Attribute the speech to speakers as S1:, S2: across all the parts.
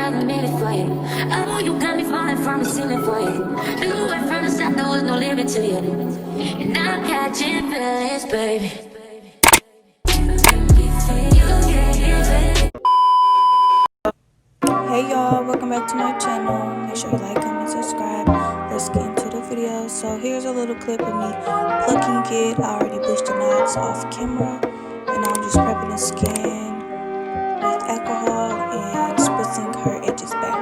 S1: another minute for you. I know you got me falling from the ceiling for you. Knew it from the start there was no limit to you. And I'm catching feelings, baby.
S2: Hey y'all, welcome back to my channel. Make sure you like, comment, subscribe. Let's get into the video. So here's a little clip of me plucking it. I already bleached the knots off camera, and I'm just prepping the skin with alcohol and spritzing her edges back.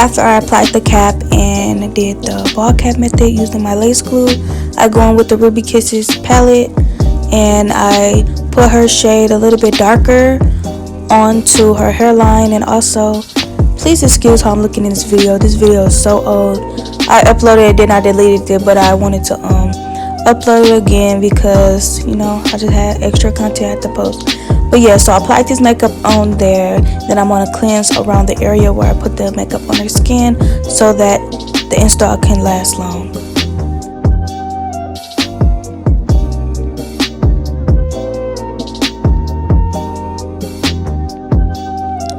S2: After I applied the cap and did the ball cap method using my lace glue, I go in with the Ruby Kisses palette and I put her shade a little bit darker onto her hairline. And also, please excuse how I'm looking in this video. This video is so old. I uploaded it, then I deleted it, but I wanted to upload it again because, you know, I just had extra content I had to post. But yeah, so I applied this makeup on there. Then I'm going to cleanse around the area where I put the makeup on her skin so that the install can last long.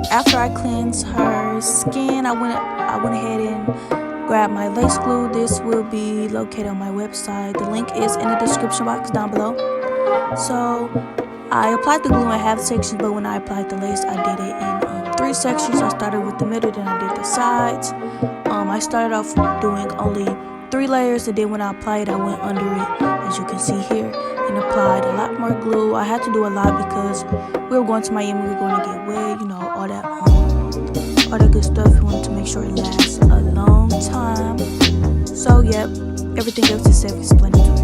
S2: After I cleanse her skin, I went ahead and grabbed my lace glue. This will be located on my website. The link is in the description box down below. So I applied the glue in half sections, but when I applied the lace, I did it in 3 sections. I started with the middle, then I did the sides. I started off doing only 3 layers, and then when I applied it, I went under it, as you can see here, and applied a lot more glue. I had to do a lot because we were going to Miami, we were going to get wet, you know, all that good stuff. We wanted to make sure it lasts a long time. So, yep, everything else is self-explanatory.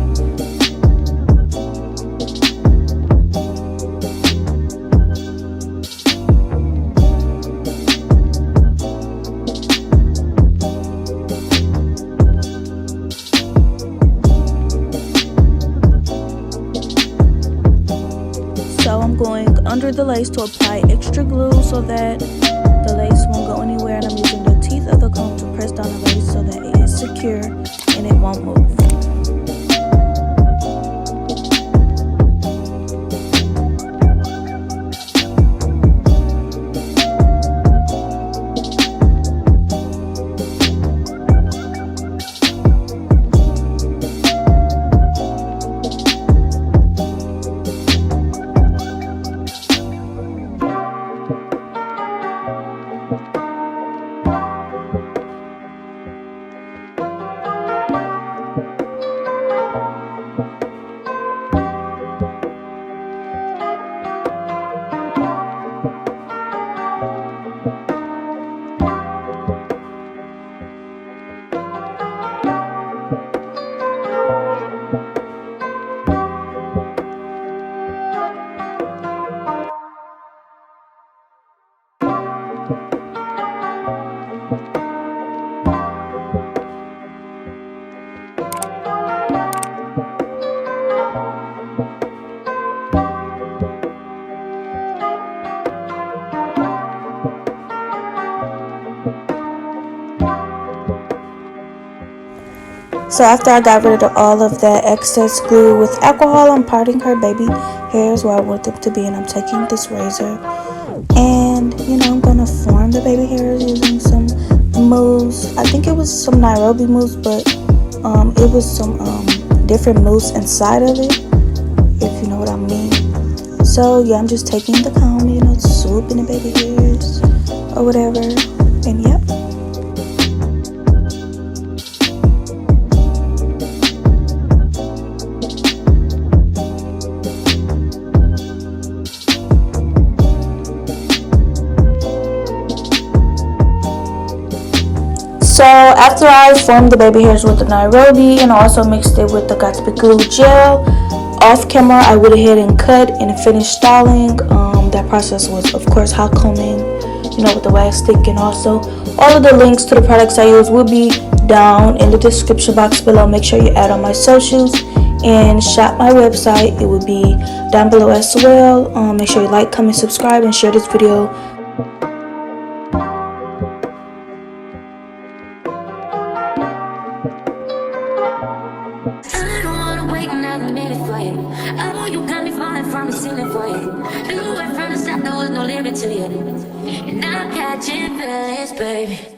S2: So I'm going under the lace to apply extra glue so that the lace won't go anywhere, and I'm using the teeth of the comb to press down the lace so that it is secure and it won't move. So after I got rid of all of that excess glue with alcohol, I'm parting her baby hairs where I want them to be, and I'm taking this razor and, you know, I'm gonna form the baby hairs using some mousse. I think it was some Nairobi mousse, but it was some different mousse inside of it, if you know what I mean. So yeah, I'm just taking the comb, you know, swooping the baby hairs or whatever, and yep. So after I formed the baby hairs with the Nairobi and also mixed it with the Got to Be Glue gel, off camera I went ahead and cut and finished styling. That process was, of course, hot combing with the wax stick. And also all of the links to the products I use will be down in the description box below. Make sure you add on my socials and shop my website. It will be down below as well. Make sure you like, comment, subscribe, and share this video.
S1: I don't wanna wait another minute for you. Oh, you got me falling from the ceiling for you. Knew it from the start there was no limit to you, and I'm catching feelings, baby.